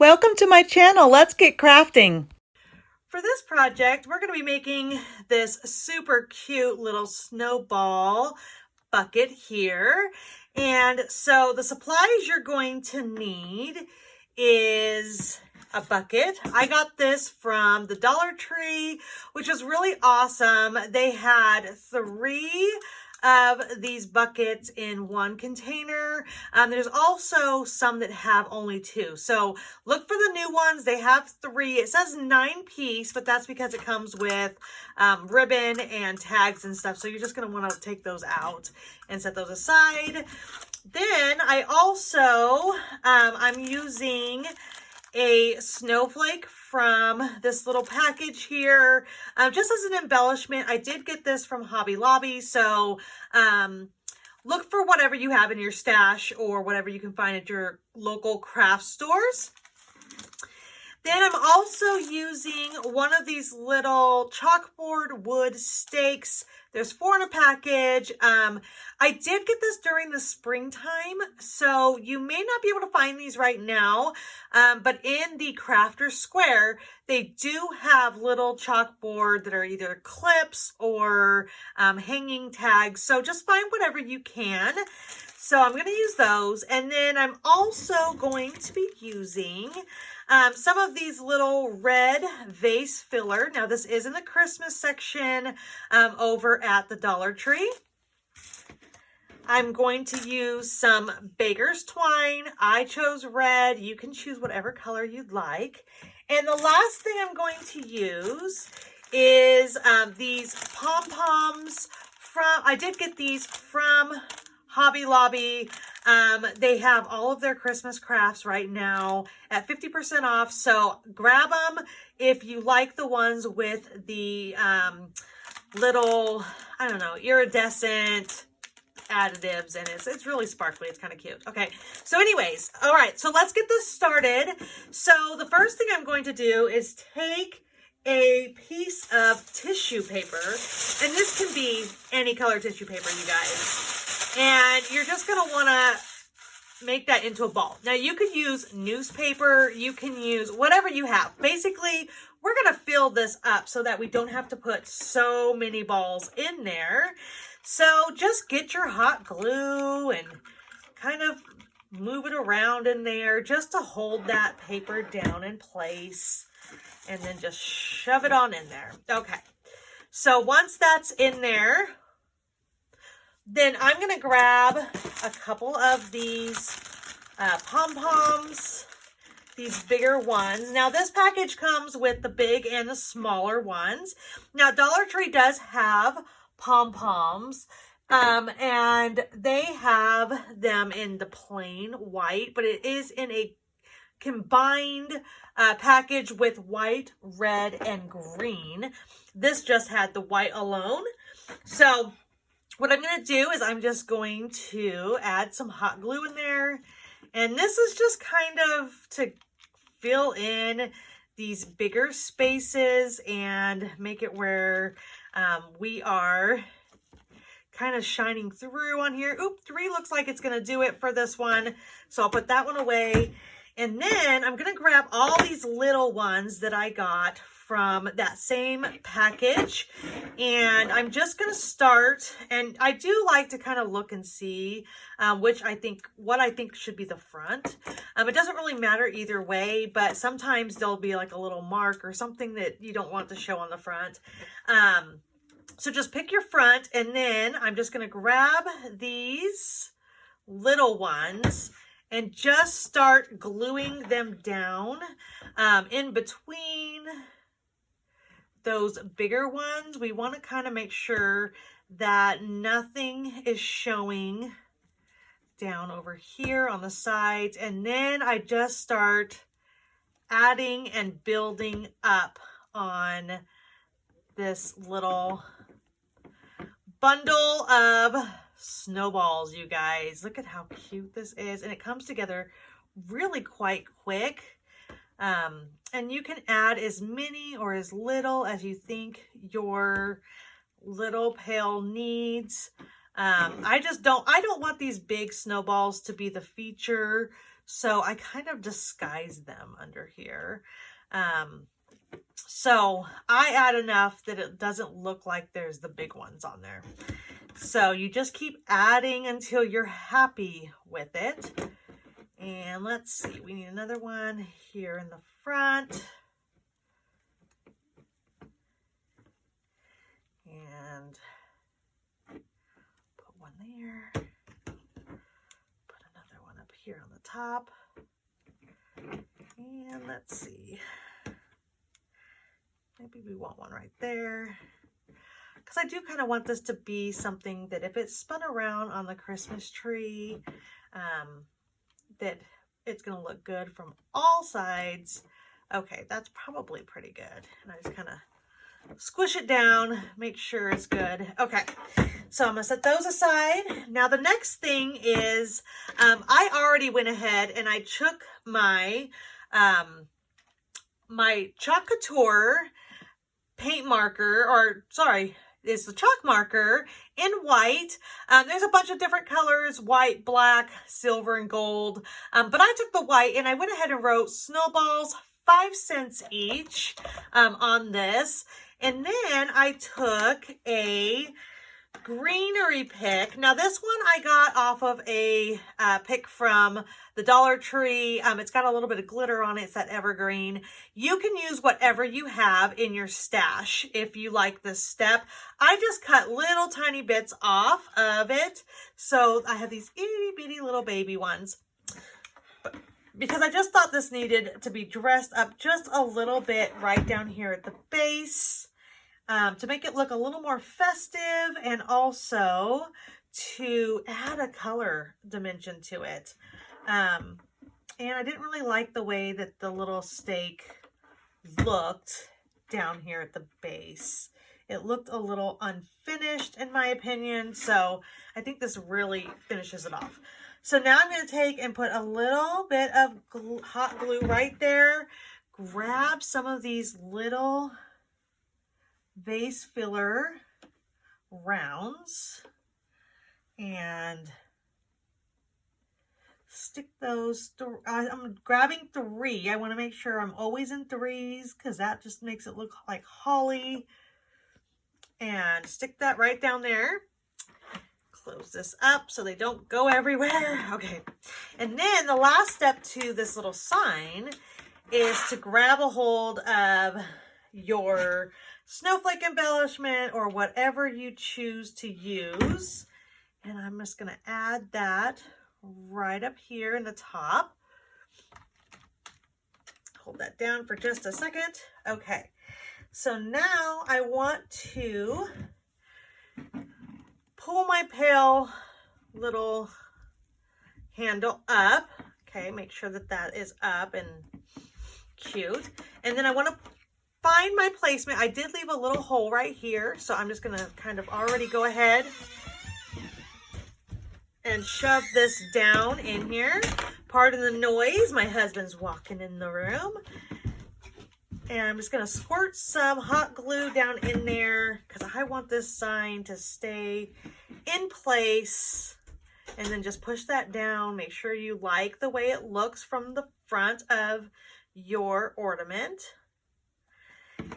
Welcome to my channel. Let's get crafting. For this project, we're going to be making this super cute little snowball bucket here. And so the supplies you're going to need is a bucket. I got this from the Dollar Tree, which was really awesome. They had 3 of these buckets in one container. There's also some that have only 2. So look for the new ones. They have 3. It says 9-piece, but that's because it comes with ribbon and tags and stuff. So you're just going to want to take those out and set those aside. Then I also, I'm using a snowflake from this little package here, just as an embellishment. I did get this from Hobby Lobby, so look for whatever you have in your stash or whatever you can find at your local craft stores. Then I'm also using one of these little chalkboard wood stakes. There's 4 in a package. I did get this during the springtime, so you may not be able to find these right now, but in the Crafter Square, they do have little chalkboard that are either clips or hanging tags, so just find whatever you can. So I'm going to use those, and then I'm also going to be using some of these little red vase filler. Now this is in the Christmas section over at the Dollar Tree. I'm going to use some baker's twine. I chose red. You can choose whatever color you'd like. And the last thing I'm going to use is these pom-poms from, I did get these from Hobby Lobby. They have all of their Christmas crafts right now at 50% off. So grab them if you like the ones with the little, I don't know, iridescent additives, and it's really sparkly. It's kind of cute. Okay, so anyways, all right, so let's get this started. So the first thing I'm going to do is take a piece of tissue paper, and this can be any color tissue paper, you guys, and you're just going to want to make that into a ball. Now you could use newspaper, you can use whatever you have. Basically, we're going to fill this up so that we don't have to put so many balls in there. So just get your hot glue and kind of move it around in there just to hold that paper down in place, and then just shove it on in there. Okay, so once that's in there, then I'm going to grab a couple of these pom-poms, these bigger ones. Now this package comes with the big and the smaller ones. Now Dollar Tree does have pom-poms, and they have them in the plain white, but it is in a combined package with white, red, and green. This just had the white alone. So what I'm going to do is I'm just going to add some hot glue in there, and this is just kind of to fill in these bigger spaces and make it where we are kind of shining through on here. Oop, 3 looks like it's going to do it for this one. So I'll put that one away. And then I'm going to grab all these little ones that I got from that same package. And I'm just going to start. And I do like to kind of look and see what I think should be the front. It doesn't really matter either way, but sometimes there'll be like a little mark or something that you don't want to show on the front. So just pick your front, and then I'm just going to grab these little ones and just start gluing them down in between those bigger ones. We want to kind of make sure that nothing is showing down over here on the sides. And then I just start adding and building up on this little bundle of snowballs, you guys. Look at how cute this is, and it comes together really quite quick. And you can add as many or as little as you think your little pail needs. I don't want these big snowballs to be the feature, So I kind of disguise them under here. So I add enough that it doesn't look like there's the big ones on there. So you just keep adding until you're happy with it. And let's see, we need another one here in the front. And put one there. Put another one up here on the top. And let's see. Maybe we want one right there. Because I do kind of want this to be something that if it's spun around on the Christmas tree, that it's going to look good from all sides. Okay, that's probably pretty good. And I just kind of squish it down, make sure it's good. Okay, so I'm going to set those aside. Now the next thing is, I already went ahead and I took my, my Chalk Couture paint marker, or sorry, it's the chalk marker in white. There's a bunch of different colors, white, black, silver, and gold. But I took the white and I went ahead and wrote snowballs, 5 cents each, on this. And then I took a Greenery pick. Now this one I got off of a pick from the Dollar Tree. It's got a little bit of glitter on it. It's that evergreen. You can use whatever you have in your stash if you like this step. I just cut little tiny bits off of it. So I have these itty bitty little baby ones. Because I just thought this needed to be dressed up just a little bit right down here at the base. To make it look a little more festive and also to add a color dimension to it. And I didn't really like the way that the little stake looked down here at the base. It looked a little unfinished in my opinion, so I think this really finishes it off. So now I'm going to take and put a little bit of hot glue right there, grab some of these little Vase Filler rounds and stick those. I'm grabbing 3. I want to make sure I'm always in 3s because that just makes it look like holly. And stick that right down there. Close this up so they don't go everywhere. Okay. And then the last step to this little sign is to grab a hold of your snowflake embellishment or whatever you choose to use. And I'm just going to add that right up here in the top. Hold that down for just a second. Okay. So now I want to pull my pail little handle up. Okay, make sure that that is up and cute. And then I want to find my placement. I did leave a little hole right here, so I'm just going to kind of already go ahead and shove this down in here. Pardon the noise, my husband's walking in the room. And I'm just going to squirt some hot glue down in there because I want this sign to stay in place. And then just push that down. Make sure you like the way it looks from the front of your ornament.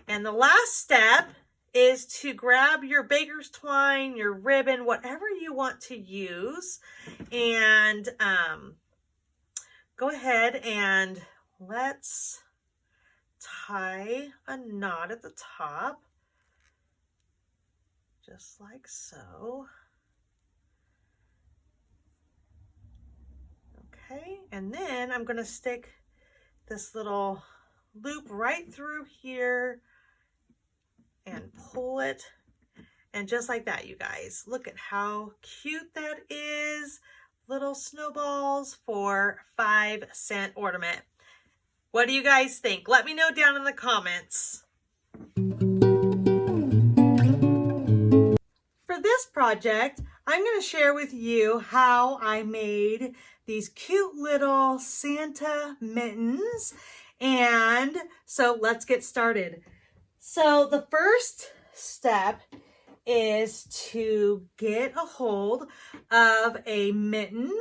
And the last step is to grab your baker's twine, your ribbon, whatever you want to use, and go ahead and let's tie a knot at the top, just like so. Okay, and then I'm going to stick this little loop right through here and pull it, and just like that, you guys, look at how cute that is. Little snowballs for 5-cent ornament. What do you guys think? Let me know down in the comments. For this project, I'm going to share with you how I made these cute little Santa mittens. And so let's get started. So the first step is to get a hold of a mitten.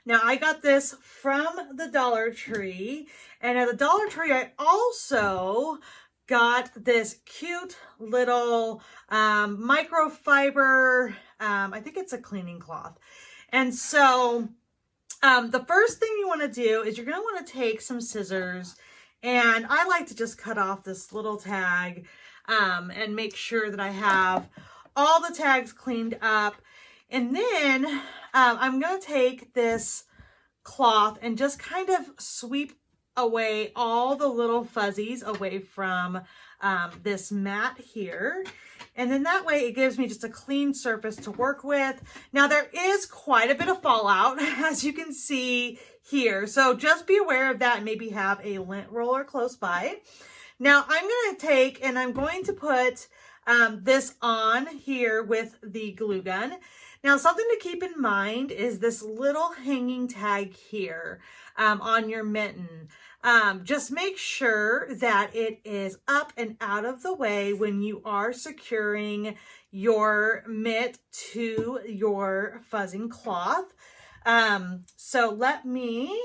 Now I got this from the Dollar Tree, and at the Dollar Tree I also got this cute little microfiber, I think it's a cleaning cloth. And so the first thing you want to do is you're going to want to take some scissors, and I like to just cut off this little tag and make sure that I have all the tags cleaned up. And then I'm going to take this cloth and just kind of sweep away all the little fuzzies away from this mat here. And then that way it gives me just a clean surface to work with. Now there is quite a bit of fallout, as you can see here. So just be aware of that and maybe have a lint roller close by. Now I'm going to take and I'm going to put this on here with the glue gun. Now something to keep in mind is this little hanging tag here on your mitten. Just make sure that it is up and out of the way when you are securing your mitt to your fuzzing cloth. So let me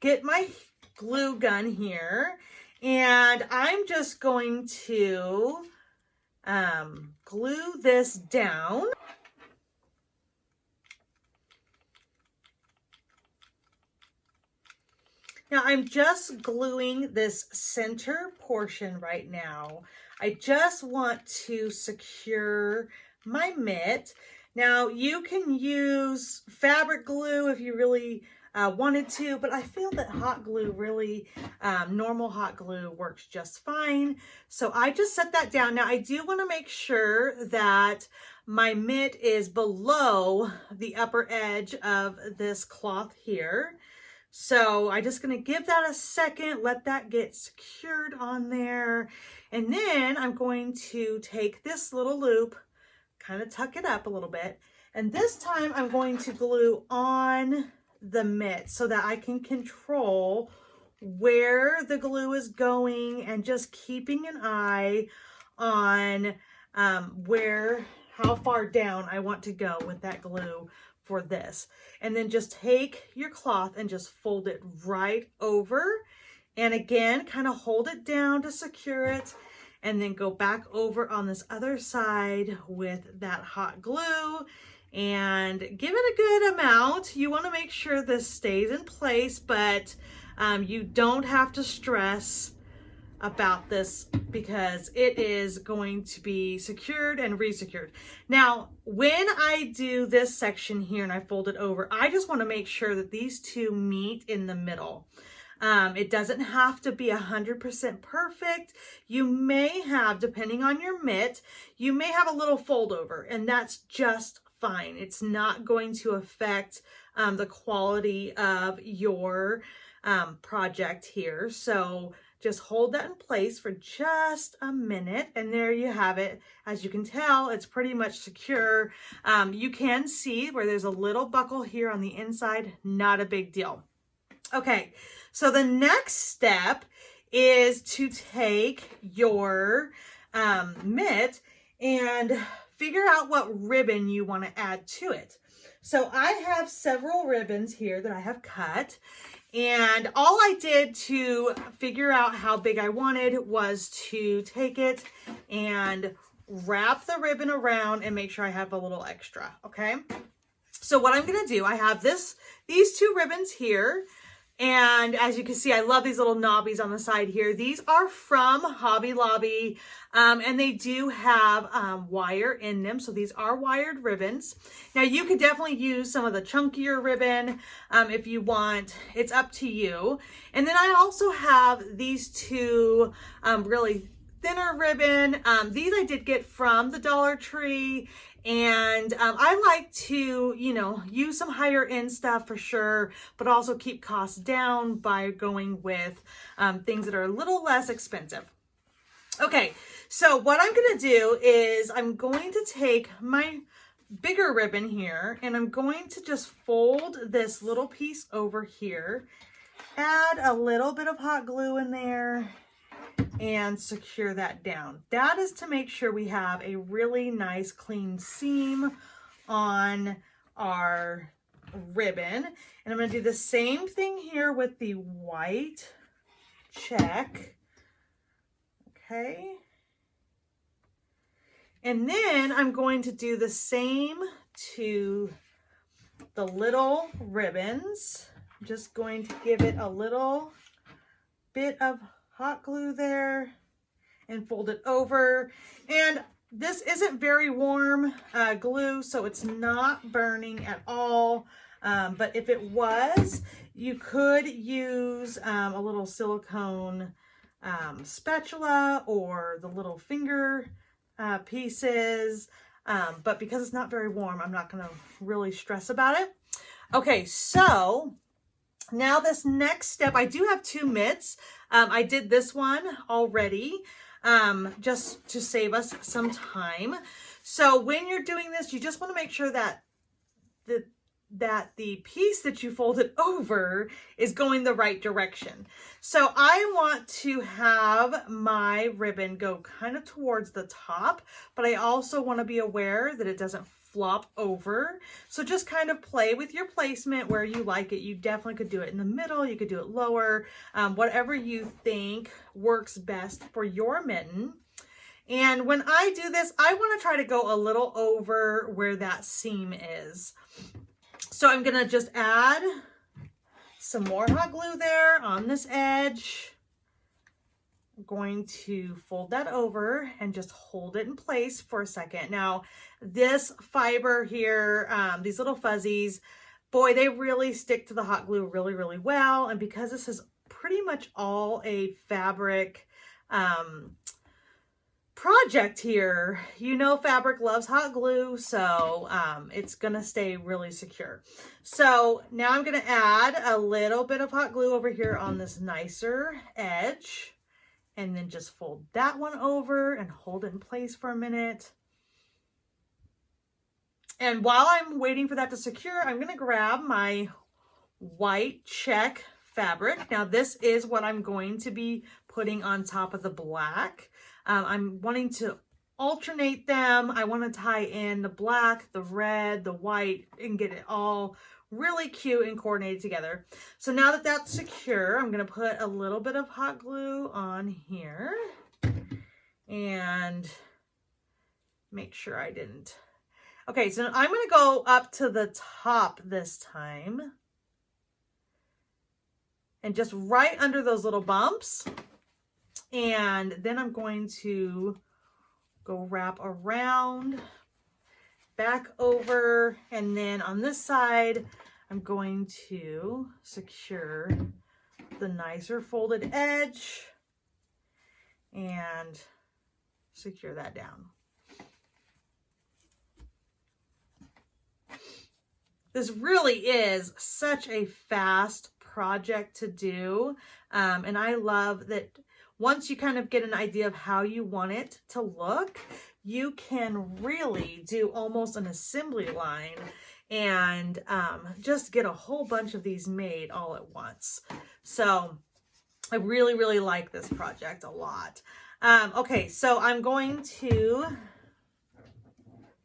get my glue gun here, and I'm just going to glue this down. Now I'm just gluing this center portion right now. I just want to secure my mitt. Now you can use fabric glue if you really wanted to, but I feel that hot glue really, normal hot glue works just fine. So I just set that down. Now I do want to make sure that my mitt is below the upper edge of this cloth here. So I'm just going to give that a second, let that get secured on there. And then I'm going to take this little loop, kind of tuck it up a little bit. And this time I'm going to glue on the mitt so that I can control where the glue is going and just keeping an eye on how far down I want to go with that glue for this. And then just take your cloth and just fold it right over, and again kind of hold it down to secure it, and then go back over on this other side with that hot glue and give it a good amount. You want to make sure this stays in place, but you don't have to stress about this because it is going to be secured and resecured. Now, when I do this section here and I fold it over, I just want to make sure that these two meet in the middle. It doesn't have to be 100% perfect. You may have, depending on your mitt, you may have a little fold over, and that's just fine. It's not going to affect the quality of your project here. So just hold that in place for just a minute, and there you have it. As you can tell, it's pretty much secure. You can see where there's a little buckle here on the inside, not a big deal. Okay, so the next step is to take your mitt and figure out what ribbon you want to add to it. So I have several ribbons here that I have cut, and all I did to figure out how big I wanted was to take it and wrap the ribbon around and make sure I have a little extra, okay? So what I'm gonna do, I have these two ribbons here, and as you can see, I love these little knobbies on the side here. These are from Hobby Lobby, and they do have wire in them. So these are wired ribbons. Now you could definitely use some of the chunkier ribbon if you want. It's up to you. And then I also have these two really thinner ribbon. These I did get from the Dollar Tree. And I like to, use some higher end stuff for sure, but also keep costs down by going with things that are a little less expensive. Okay, so what I'm going to do is I'm going to take my bigger ribbon here, and I'm going to just fold this little piece over here, add a little bit of hot glue in there, and secure that down. That is to make sure we have a really nice clean seam on our ribbon. And I'm going to do the same thing here with the white check. Okay. And then I'm going to do the same to the little ribbons. I'm just going to give it a little bit of hot glue there and fold it over. And this isn't very warm glue, so it's not burning at all. But if it was, you could use a little silicone spatula or the little finger pieces. But because it's not very warm, I'm not going to really stress about it. Okay, so now this next step, I do have 2 mitts. I did this one already, just to save us some time. So when you're doing this, you just want to make sure that the piece that you folded over is going the right direction. So I want to have my ribbon go kind of towards the top, but I also want to be aware that it doesn't flop over. So just kind of play with your placement where you like it. You definitely could do it in the middle. You could do it lower, whatever you think works best for your mitten. And when I do this, I want to try to go a little over where that seam is. So I'm going to just add some more hot glue there on this edge. I'm going to fold that over and just hold it in place for a second. Now, this fiber here, these little fuzzies, boy, they really stick to the hot glue really, really well. And because this is pretty much all a fabric project here, you know fabric loves hot glue, so it's gonna stay really secure. So now I'm gonna add a little bit of hot glue over here on this nicer edge, and then just fold that one over and hold it in place for a minute. And while I'm waiting for that to secure, I'm gonna grab my white check fabric. Now this is what I'm going to be putting on top of the black. I'm wanting to alternate them. I want to tie in the black, the red, the white, and get it all really cute and coordinated together. So now that that's secure, I'm going to put a little bit of hot glue on here and make sure I didn't. Okay, so I'm going to go up to the top this time and just right under those little bumps. And then I'm going to go wrap around, back over, and then on this side, I'm going to secure the nicer folded edge and secure that down. This really is such a fast project to do, and I love that once you kind of get an idea of how you want it to look, you can really do almost an assembly line and just get a whole bunch of these made all at once. So I really, really like this project a lot. Okay, so I'm going to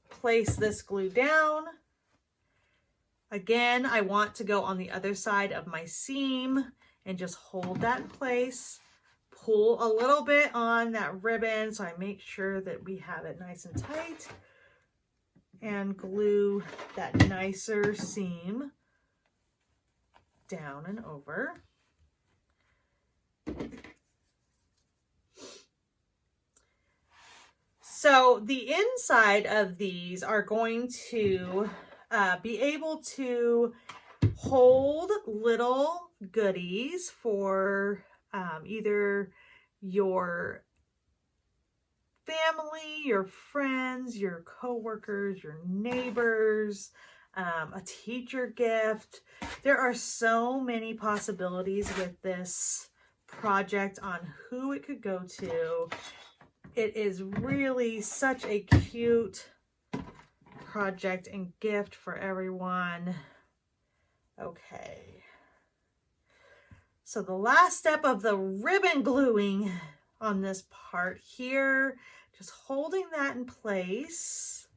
place this glue down. Again, I want to go on the other side of my seam and just hold that in place. Pull a little bit on that ribbon so I make sure that we have it nice and tight, and glue that nicer seam down and over. So the inside of these are going to be able to hold little goodies for either your family, your friends, your coworkers, your neighbors, a teacher gift. There are so many possibilities with this project on who it could go to. It is really such a cute project and gift for everyone. Okay. So the last step of the ribbon gluing on this part here, just holding that in place.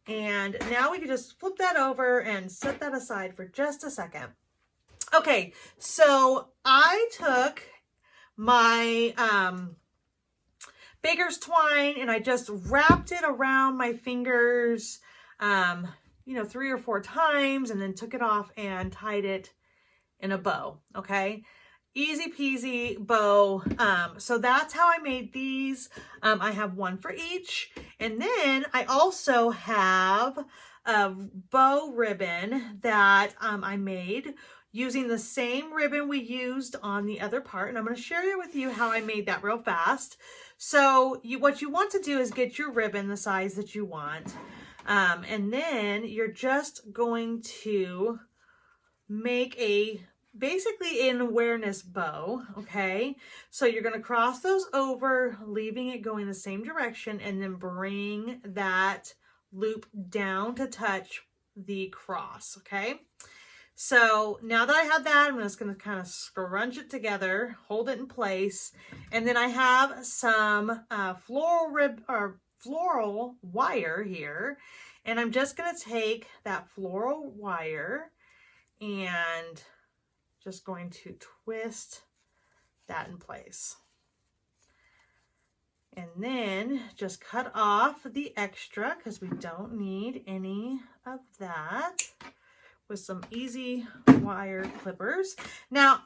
And now we can just flip that over and set that aside for just a second. Okay, so I took my baker's twine and I just wrapped it around my fingers, you know, 3 or 4 times, and then took it off and tied it in a bow. Okay, easy peasy bow. So that's how I made these. I have one for each, and then I also have a bow ribbon that I made using the same ribbon we used on the other part, and I'm going to share with you how I made that real fast. So what you want to do is get your ribbon the size that you want, and then you're just going to make basically an awareness bow. Okay, so you're going to cross those over, leaving it going the same direction, and then bring that loop down to touch the cross. Okay, so now that I have that, I'm just going to kind of scrunch it together, hold it in place, and then I have some floral wire here, and I'm just going to take that floral wire and just going to twist that in place. And then just cut off the extra because we don't need any of that, with some easy wire clippers. Now,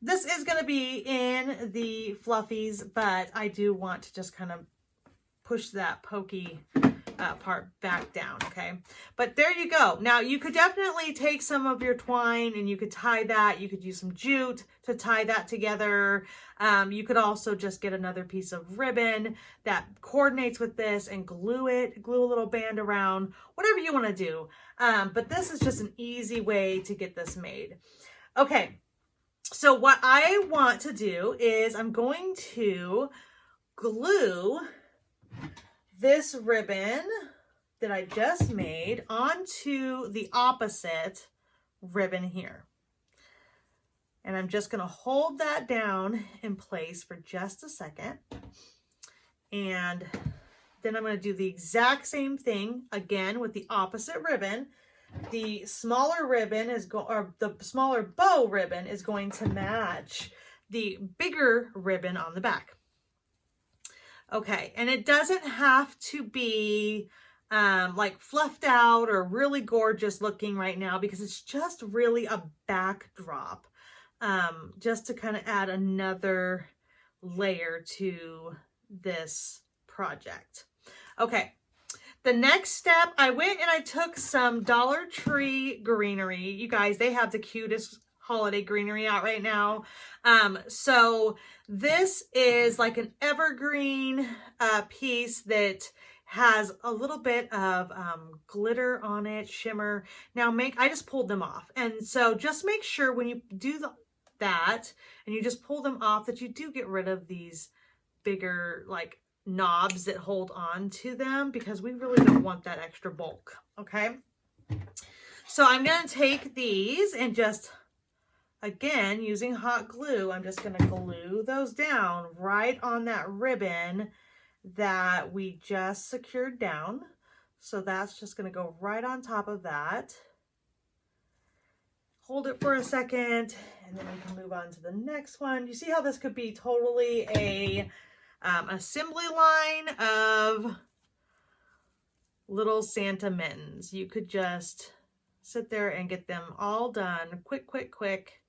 this is going to be in the fluffies, but I do want to just kind of push that pokey part back down. Okay, but there you go. Now you could definitely take some of your twine and you could tie that. You could use some jute to tie that together. You could also just get another piece of ribbon that coordinates with this and glue a little band around, whatever you want to do. But this is just an easy way to get this made. Okay, so what I want to do is I'm going to glue this ribbon that I just made onto the opposite ribbon here. And I'm just going to hold that down in place for just a second. And then I'm going to do the exact same thing again with the opposite ribbon. The smaller ribbon the smaller bow ribbon is going to match the bigger ribbon on the back. Okay, and it doesn't have to be like fluffed out or really gorgeous looking right now, because it's just really a backdrop, just to kind of add another layer to this project. Okay, the next step, I went and I took some Dollar Tree greenery. You guys, they have the cutest holiday greenery out right now. So this is like an evergreen piece that has a little bit of glitter on it, shimmer. Now I just pulled them off. And so just make sure when you do that and you just pull them off that you do get rid of these bigger like knobs that hold on to them, because we really don't want that extra bulk. Okay. So I'm going to take these and just, again, using hot glue, I'm just going to glue those down right on that ribbon that we just secured down. So that's just going to go right on top of that. Hold it for a second, and then we can move on to the next one. You see how this could be totally a assembly line of little Santa mittens. You could just sit there and get them all done quick, quick, quick.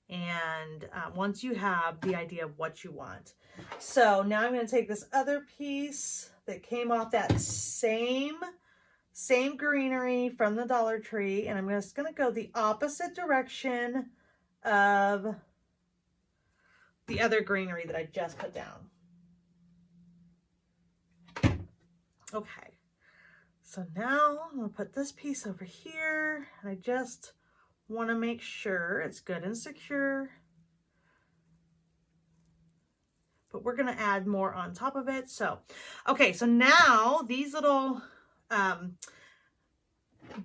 And once you have the idea of what you want. So now I'm going to take this other piece that came off that same greenery from the Dollar Tree, and I'm just going to go the opposite direction of the other greenery that I just put down. Okay, so now I'm going to put this piece over here, and I just want to make sure it's good and secure, but we're going to add more on top of it. So, okay, so now these little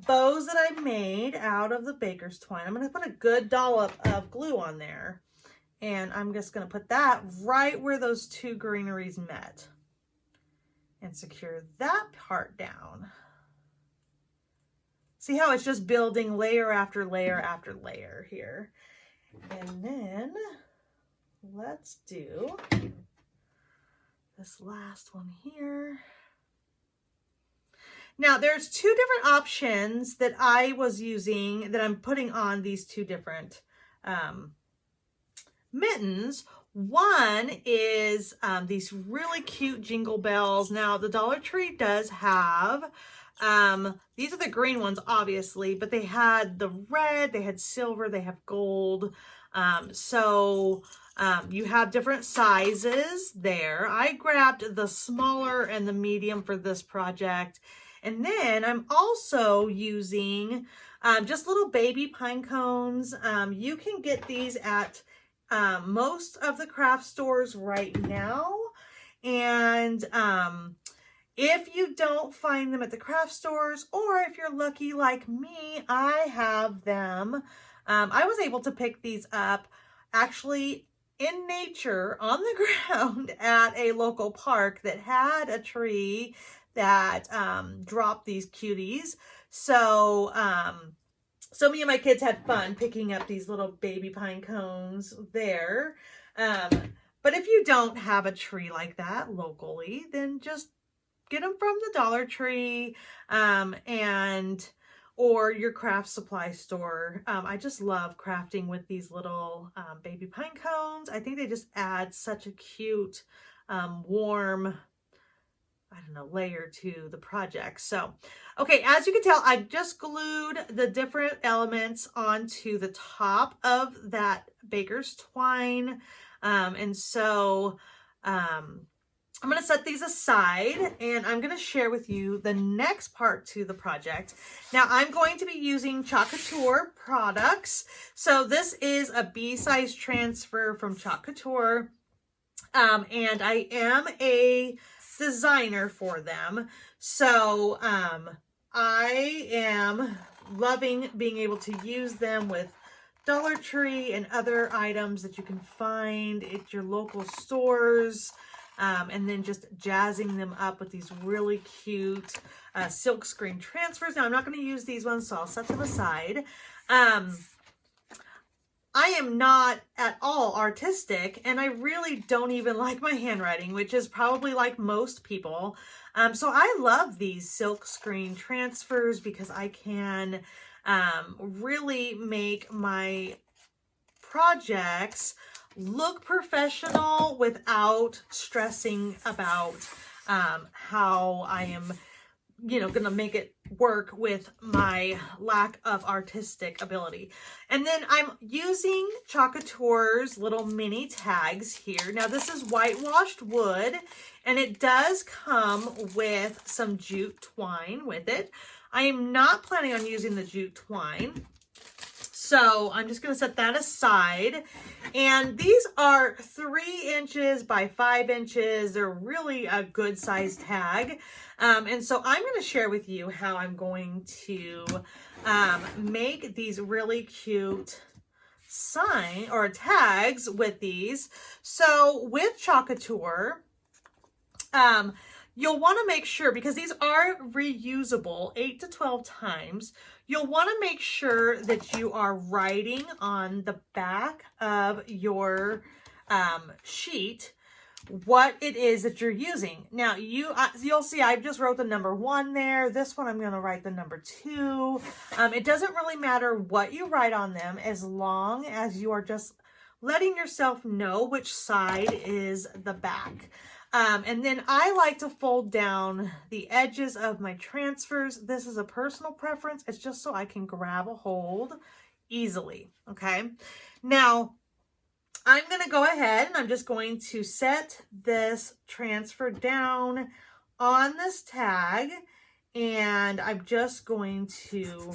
bows that I made out of the baker's twine, I'm going to put a good dollop of glue on there, And I'm just going to put that right where those two greeneries met and secure that part down. See how it's just building layer after layer after layer here. And then let's do this last one here. Now there's two different options that I was using that I'm putting on these two different mittens. One is these really cute Jingle Bells. Now the Dollar Tree does have, these are the green ones obviously, but they had the red, they had silver, they have gold. You have different sizes there. I grabbed the smaller and the medium for this project. And then I'm also using just little baby pine cones. You can get these at most of the craft stores right now. And if you don't find them at the craft stores, or if you're lucky like me, I have them. I was able to pick these up actually in nature on the ground at a local park that had a tree that dropped these cuties. So me and my kids had fun picking up these little baby pine cones there. But if you don't have a tree like that locally, then just get them from the Dollar Tree or your craft supply store. I just love crafting with these little baby pine cones. I think they just add such a cute, warm, I don't know, layer to the project. So, okay, as you can tell, I just glued the different elements onto the top of that baker's twine. I'm going to set these aside and I'm going to share with you the next part to the project. Now I'm going to be using Couture products. So this is a B-size transfer from Couture. And I am a designer for them. So I am loving being able to use them with Dollar Tree and other items that you can find at your local stores. And then just jazzing them up with these really cute silk screen transfers. Now I'm not going to use these ones, so I'll set them aside. I am not at all artistic, and I really don't even like my handwriting, which is probably like most people. So I love these silk screen transfers because I can really make my projects look professional without stressing about how I am, gonna make it work with my lack of artistic ability. And then I'm using Couture's little mini tags here. Now this is whitewashed wood, and it does come with some jute twine with it. I am not planning on using the jute twine, so I'm just going to set that aside. And these are 3 inches by 5 inches. They're really a good size tag. And so I'm going to share with you how I'm going to make these really cute sign or tags with these. So with Couture, you'll want to make sure, because these are reusable 8 to 12 times, you'll want to make sure that you are writing on the back of your sheet what it is that you're using. Now you'll see I just wrote the number 1 there. This one I'm going to write the number 2. It doesn't really matter what you write on them as long as you are just letting yourself know which side is the back. And then I like to fold down the edges of my transfers. This is a personal preference. It's just so I can grab a hold easily. Okay. Now I'm going to go ahead and I'm just going to set this transfer down on this tag, and I'm just going to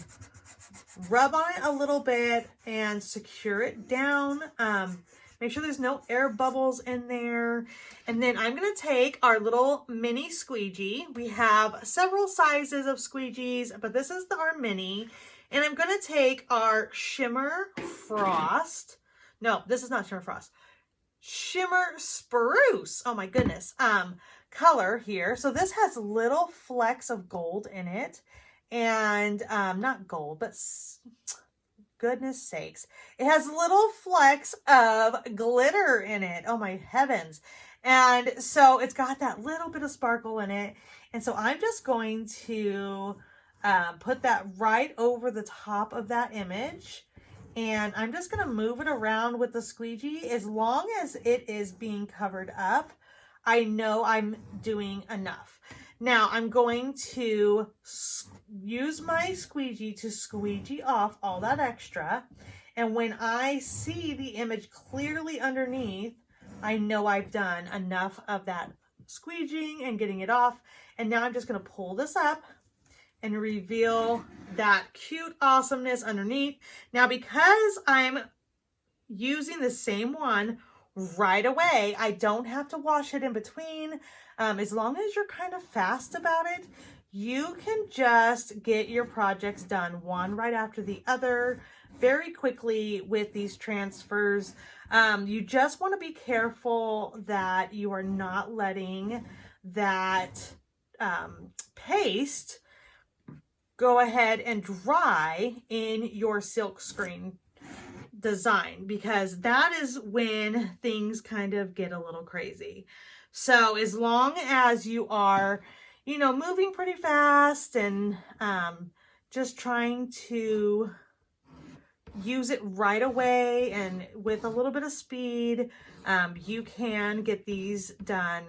rub on it a little bit and secure it down. Make sure there's no air bubbles in there. And then I'm going to take our little mini squeegee. We have several sizes of squeegees, but this is our mini. And I'm going to take our shimmer frost no, this is not Shimmer Frost. Shimmer Spruce. Oh my goodness. Color here. So this has little flecks of gold in it. And not gold, but goodness sakes, it has little flecks of glitter in it. Oh my heavens. And so it's got that little bit of sparkle in it. And so I'm just going to put that right over the top of that image. And I'm just going to move it around with the squeegee. As long as it is being covered up, I know I'm doing enough. Now I'm going to use my squeegee to squeegee off all that extra. And when I see the image clearly underneath, I know I've done enough of that squeegeeing and getting it off. And now I'm just going to pull this up and reveal that cute awesomeness underneath. Now, because I'm using the same one right away, I don't have to wash it in between. As long as you're kind of fast about it, you can just get your projects done one right after the other very quickly with these transfers. You just want to be careful that you are not letting that paste go ahead and dry in your silk screen design, because that is when things kind of get a little crazy. So as long as you are, you know, moving pretty fast and just trying to use it right away and with a little bit of speed, you can get these done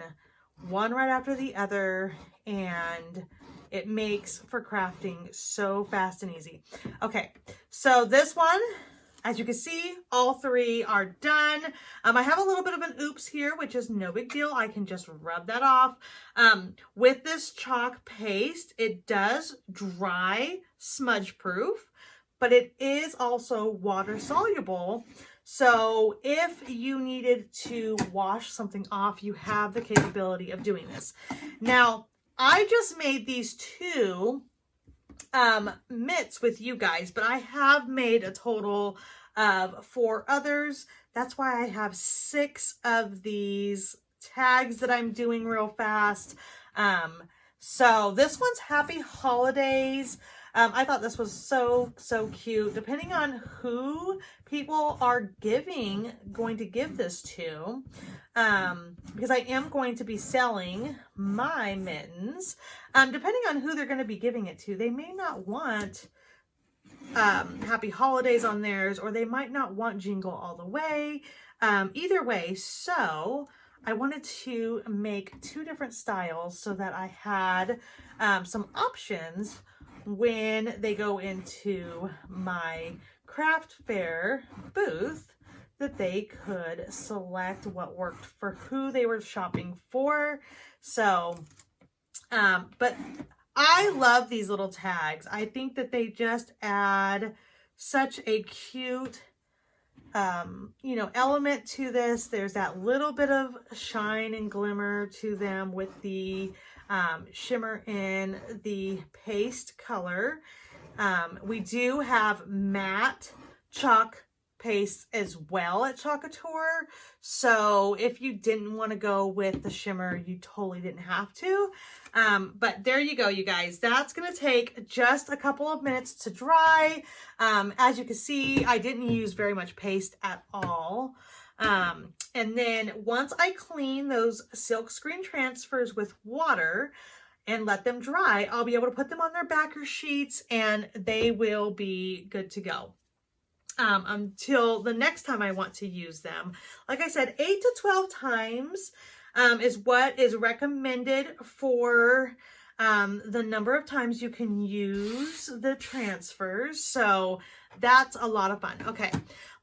one right after the other, and it makes for crafting so fast and easy. Okay, so this one, as you can see, all three are done. I have a little bit of an oops here, which is no big deal. I can just rub that off. With this chalk paste, it does dry smudge proof, but it is also water soluble. So if you needed to wash something off, you have the capability of doing this. Now, I just made these two mitts with you guys, but I have made a total of 4 others. That's why I have 6 of these tags that I'm doing real fast. So this one's Happy Holidays. I thought this was so cute. Depending on who people are going to give this to, because I am going to be selling my mittens. Depending on who they're going to be giving it to, they may not want Happy Holidays on theirs, or they might not want Jingle All the Way. Either way, so I wanted to make 2 different styles so that I had some options when they go into my craft fair booth, that they could select what worked for who they were shopping for. So, but I love these little tags. I think that they just add such a cute, you know, element to this. There's that little bit of shine and glimmer to them with the shimmer in the paste color. We do have matte chalk paste as well at Couture. So if you didn't want to go with the shimmer, you totally didn't have to. But there you go, you guys. That's going to take just a couple of minutes to dry. As you can see, I didn't use very much paste at all. And then once I clean those silk screen transfers with water and let them dry, I'll be able to put them on their backer sheets and they will be good to go. Until the next time I want to use them. Like I said, 8 to 12 times is what is recommended for the number of times you can use the transfers. So that's a lot of fun. Okay,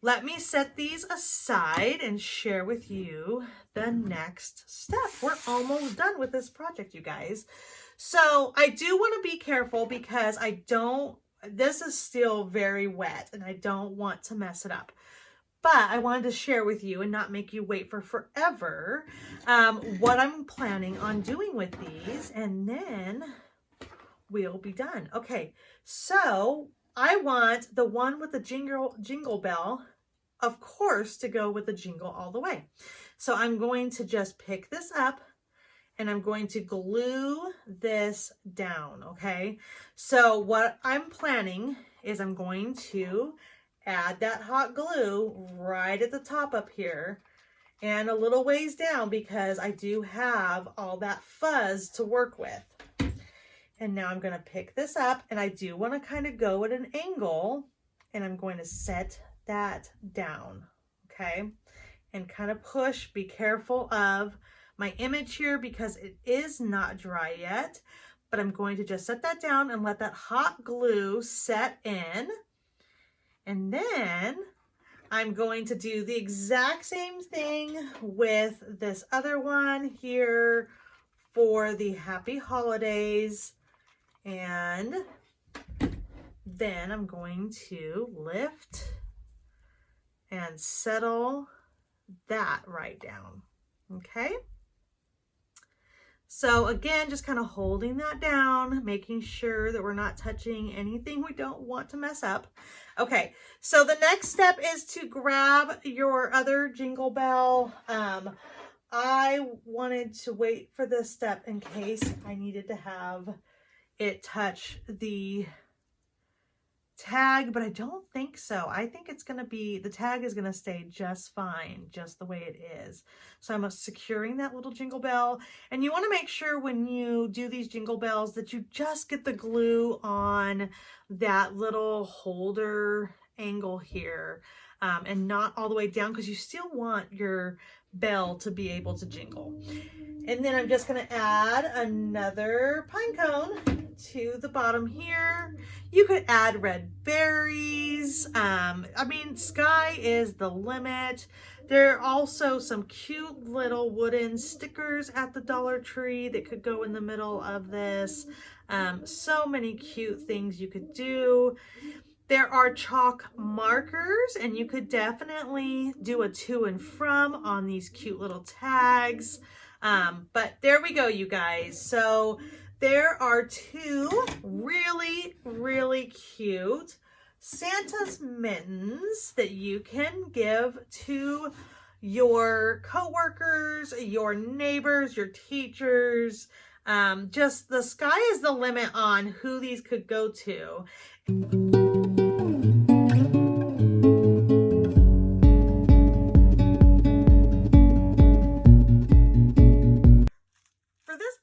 let me set these aside and share with you the next step. We're almost done with this project, you guys. So I do want to be careful because this is still very wet and I don't want to mess it up. But I wanted to share with you and not make you wait for forever what I'm planning on doing with these, and then we'll be done. Okay, so I want the one with the jingle bell of course, to go with the Jingle All the Way. So I'm going to just pick this up and I'm going to glue this down, okay? So what I'm planning is I'm going to add that hot glue right at the top up here and a little ways down because I do have all that fuzz to work with. And now I'm gonna pick this up and I do wanna kind of go at an angle and I'm going to set that down, okay? And kind of push, be careful of my image here because it is not dry yet, but I'm going to just set that down and let that hot glue set in. And then I'm going to do the exact same thing with this other one here for the Happy Holidays. And then I'm going to lift and settle that right down, okay? So again, just kind of holding that down, making sure that we're not touching anything we don't want to mess up. Okay, so the next step is to grab your other Jingle Bell. I wanted to wait for this step in case I needed to have it touch the tag, but I don't think so. I think it's going to be, the tag is going to stay just fine, just the way it is. So I'm securing that little Jingle Bell. And you want to make sure when you do these Jingle Bells that you just get the glue on that little holder angle here and not all the way down because you still want your bell to be able to jingle. And then I'm just going to add another pine cone to the bottom here. You could add red berries. I mean, sky is the limit. There are also some cute little wooden stickers at the Dollar Tree that could go in the middle of this. So many cute things you could do. There are chalk markers, and you could definitely do a to and from on these cute little tags. But there we go, you guys. So there are two really, really cute Santa's mittens that you can give to your coworkers, your neighbors, your teachers. Just the sky is the limit on who these could go to.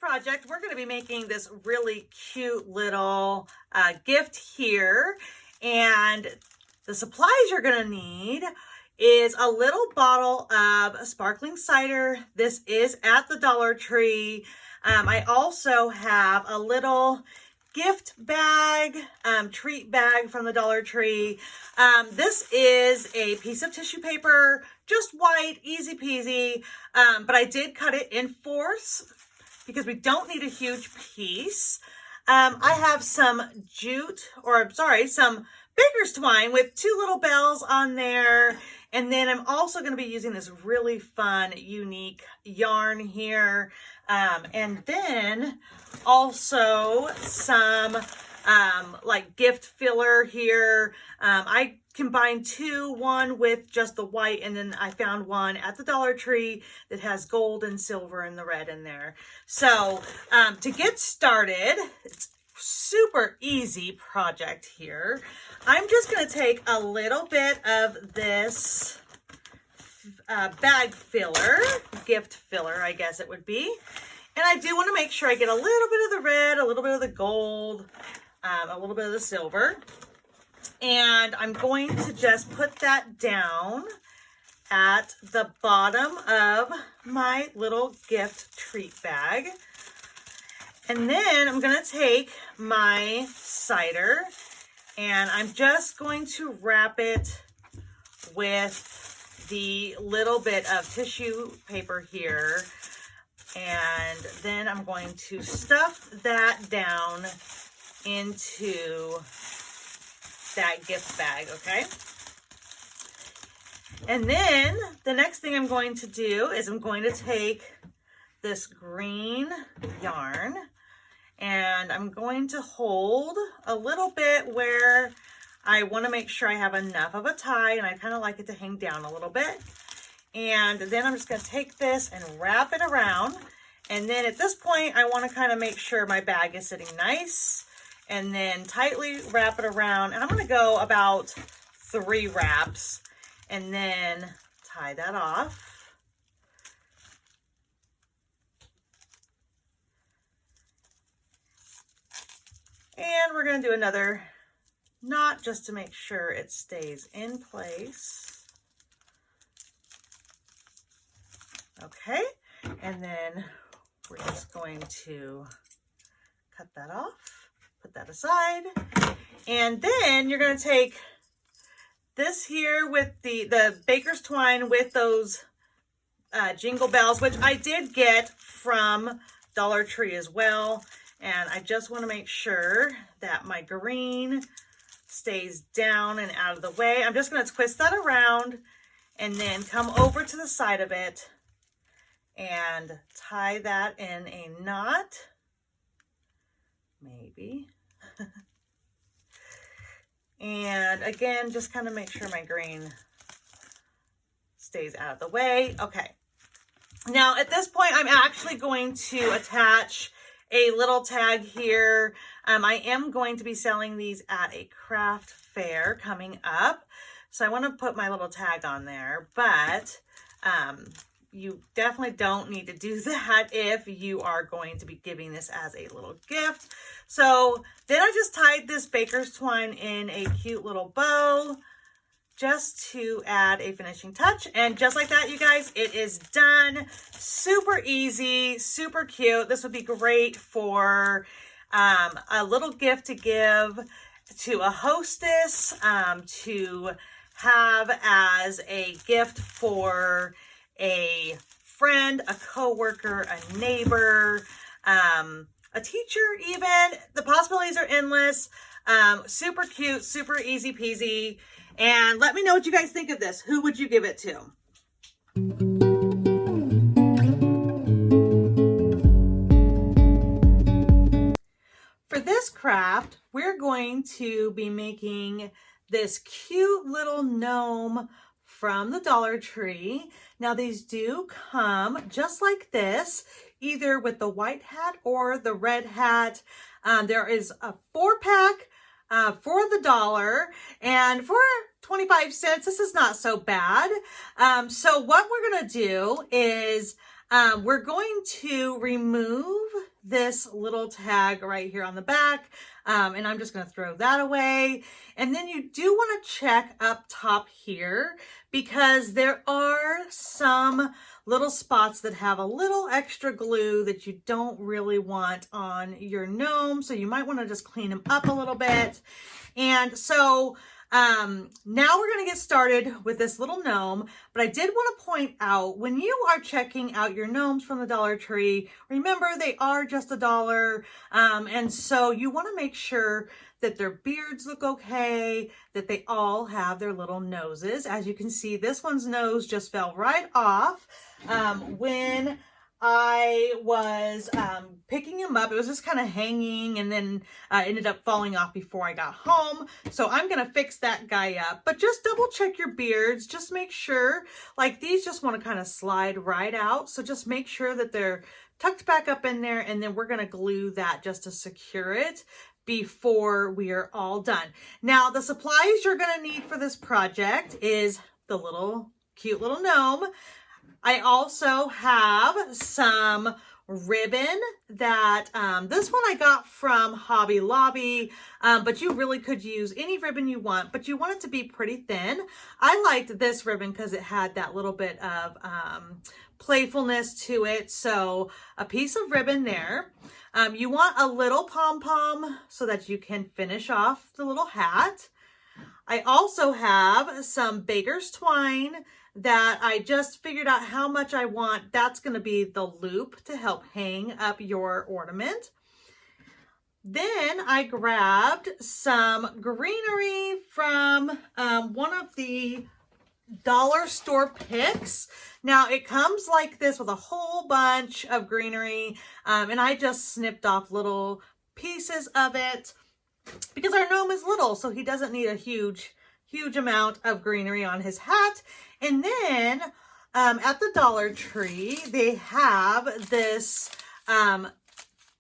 Project, we're going to be making this really cute little gift here, and the supplies you're going to need is a little bottle of sparkling cider. This is at the Dollar Tree. I also have a little gift bag, treat bag from the Dollar Tree. This is a piece of tissue paper, just white, easy peasy, but I did cut it in fourths because we don't need a huge piece. I have some some baker's twine with two little bells on there. And then I'm also going to be using this really fun, unique yarn here. And then also some like gift filler here. I combined one with just the white, and then I found one at the Dollar Tree that has gold and silver and the red in there. So to get started, it's super easy project here. I'm just going to take a little bit of this bag filler, gift filler, I guess it would be. And I do want to make sure I get a little bit of the red, a little bit of the gold, a little bit of the silver. And I'm going to just put that down at the bottom of my little gift treat bag. And then I'm going to take my cider and I'm just going to wrap it with the little bit of tissue paper here. And then I'm going to stuff that down into that gift bag, okay? And then the next thing I'm going to do is I'm going to take this green yarn and I'm going to hold a little bit where I want to make sure I have enough of a tie, and I kind of like it to hang down a little bit. And then I'm just going to take this and wrap it around. And then at this point, I want to kind of make sure my bag is sitting nice, and then tightly wrap it around. And I'm going to go about 3 wraps and then tie that off. And we're going to do another knot just to make sure it stays in place. Okay, and then we're just going to cut that off, put that aside. And then you're going to take this here with the baker's twine with those Jingle Bells, which I did get from Dollar Tree as well. And I just want to make sure that my green stays down and out of the way. I'm just going to twist that around and then come over to the side of it and tie that in a knot. Maybe. And again, just kind of make sure my green stays out of the way. Okay. Now at this point, I'm actually going to attach a little tag here. I am going to be selling these at a craft fair coming up. So I want to put my little tag on there, but you definitely don't need to do that if you are going to be giving this as a little gift. So then I just tied this baker's twine in a cute little bow just to add a finishing touch. And just like that, you guys, it is done. Super easy, super cute. This would be great for a little gift to give to a hostess, to have as a gift for a friend, a coworker, a neighbor, a teacher even. The possibilities are endless. Super cute, super easy peasy. And let me know what you guys think of this. Who would you give it to? For this craft, we're going to be making this cute little gnome from the Dollar Tree. Now these do come just like this, either with the white hat or the red hat. There is a 4-pack for the $1, and for 25 cents, this is not so bad. So what we're going to do is we're going to remove this little tag right here on the back, and I'm just going to throw that away. And then you do want to check up top here, because there are some little spots that have a little extra glue that you don't really want on your gnome. So you might want to just clean them up a little bit. And so now we're going to get started with this little gnome, but I did want to point out, when you are checking out your gnomes from the Dollar Tree, remember they are just $1. And so you want to make sure that their beards look okay, that they all have their little noses. As you can see, this one's nose just fell right off. When I was picking him up, it was just kind of hanging, and then ended up falling off before I got home. So I'm going to fix that guy up. But just double check your beards. Just make sure, like these just want to kind of slide right out. So just make sure that they're tucked back up in there, and then we're going to glue that just to secure it before we are all done. Now, the supplies you're going to need for this project is the little cute little gnome. I also have some ribbon that, this one I got from Hobby Lobby, but you really could use any ribbon you want, but you want it to be pretty thin. I liked this ribbon because it had that little bit of playfulness to it. So a piece of ribbon there. You want a little pom-pom so that you can finish off the little hat. I also have some baker's twine that I just figured out how much I want. That's going to be the loop to help hang up your ornament. Then I grabbed some greenery from one of the dollar store picks. Now it comes like this with a whole bunch of greenery, and I just snipped off little pieces of it. because our gnome is little, so he doesn't need a huge amount of greenery on his hat. And then at the Dollar Tree, they have this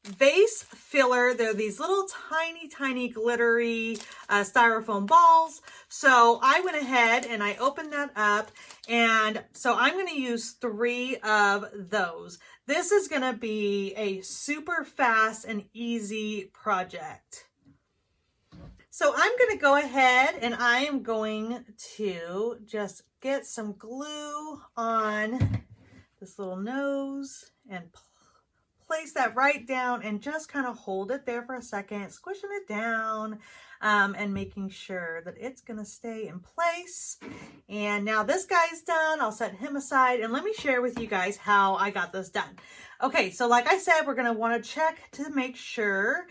Vase Filler. They're these little tiny glittery styrofoam balls. So I went ahead and I opened that up, and so I'm going to use 3 of those. This is going to be a super fast and easy project. So I'm going to go ahead and I am going to just get some glue on this little nose and place that right down and just kind of hold it there for a second, squishing it down and making sure that it's going to stay in place. And now this guy's done. I'll set him aside and let me share with you guys how I got this done. Okay, so like I said, we're going to want to check to make sure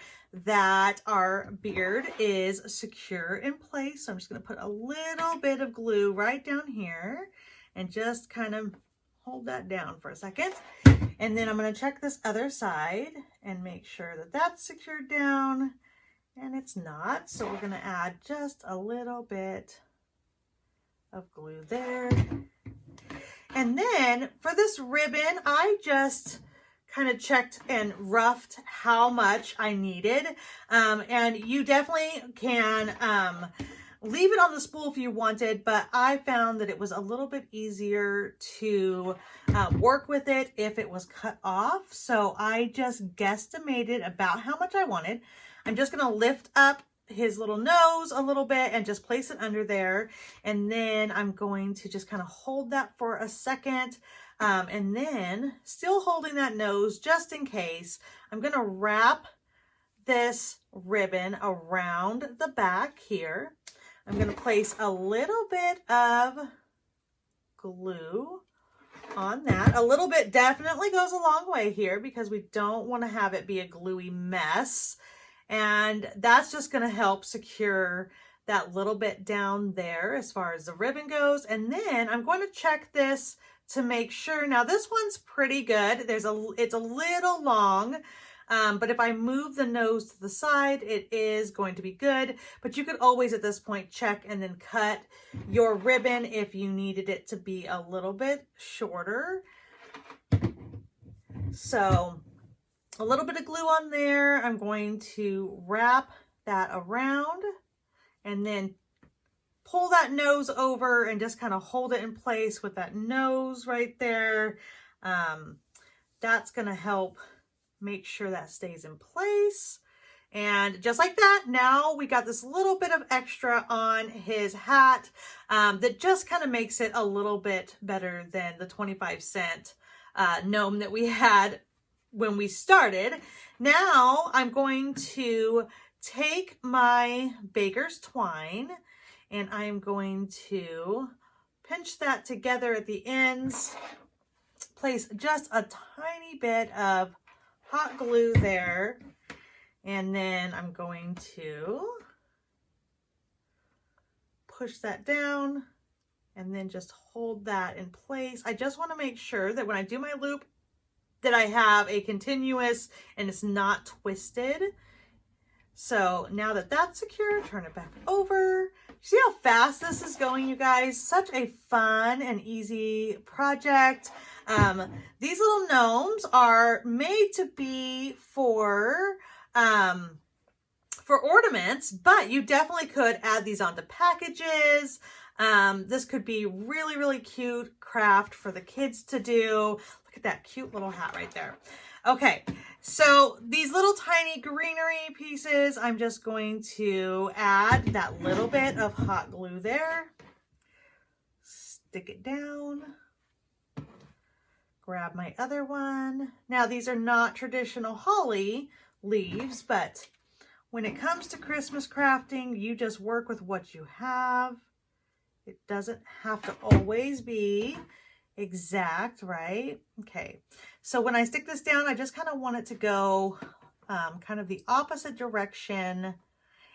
that our beard is secure in place. So I'm just going to put a little bit of glue right down here and just kind of hold that down for a second. And then I'm going to check this other side and make sure that that's secured down, and it's not. So we're going to add just a little bit of glue there. And then for this ribbon, I just kind of checked and roughed how much I needed. And you definitely can leave it on the spool if you wanted, but I found that it was a little bit easier to work with it if it was cut off. So I just guesstimated about how much I wanted. I'm just going to lift up his little nose a little bit and just place it under there. And then I'm going to just kind of hold that for a second. And then still holding that nose just in case, I'm going to wrap this ribbon around the back here. I'm going to place a little bit of glue on that. A little bit definitely goes a long way here because we don't want to have it be a gluey mess. And that's just going to help secure that little bit down there as far as the ribbon goes. And then I'm going to check this to make sure. Now this one's pretty good. It's a little long. But if I move the nose to the side, it is going to be good. But you could always at this point check and then cut your ribbon if you needed it to be a little bit shorter. So a little bit of glue on there. I'm going to wrap that around and then pull that nose over and just kind of hold it in place with that nose right there. That's going to help make sure that stays in place. And just like that, now we got this little bit of extra on his hat that just kind of makes it a little bit better than the 25-cent gnome that we had when we started. Now I'm going to take my baker's twine and I'm going to pinch that together at the ends, place just a tiny bit of hot glue there, and then I'm going to push that down and then just hold that in place. I just want to make sure that when I do my loop that I have a continuous and it's not twisted. So now that that's secure, turn it back over. See how fast this is going, you guys? Such a fun and easy project. These little gnomes are made to be for ornaments, but you definitely could add these onto packages. This could be really, really cute craft for the kids to do. Look at that cute little hat right there. Okay, so these little tiny greenery pieces, I'm just going to add that little bit of hot glue there. Stick it down. Grab my other one. Now, these are not traditional holly leaves, but when it comes to Christmas crafting, you just work with what you have. It doesn't have to always be exact, right? Okay, so when I stick this down, I just kind of want it to go kind of the opposite direction.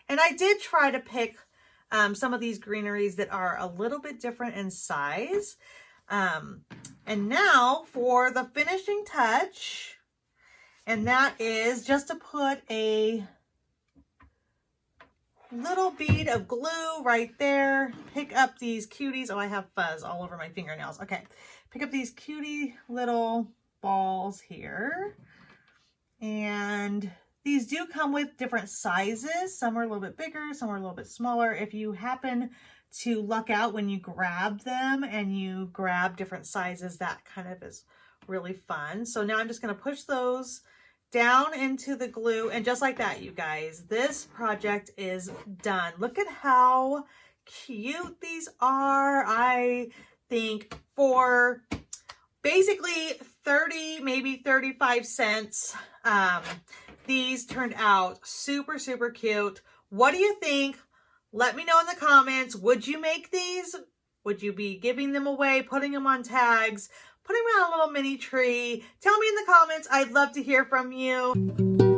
And I did try to pick some of these greeneries that are a little bit different in size. And now for the finishing touch, and that is just to put a little bead of glue right there. Pick up these cuties. Oh, I have fuzz all over my fingernails. Okay, pick up these cutie little balls here. And these do come with different sizes. Some are a little bit bigger, some are a little bit smaller. If you happen to luck out when you grab them and you grab different sizes, that kind of is really fun. So now I'm just going to push those down into the glue, and just like that, you guys, this project is done. Look at how cute these are. I think for basically 30, maybe 35 cents, these turned out super, super cute. What do you think? Let me know in the comments. Would you make these? Would you be giving them away, putting them on tags, putting them on a little mini tree? Tell me in the comments. I'd love to hear from you.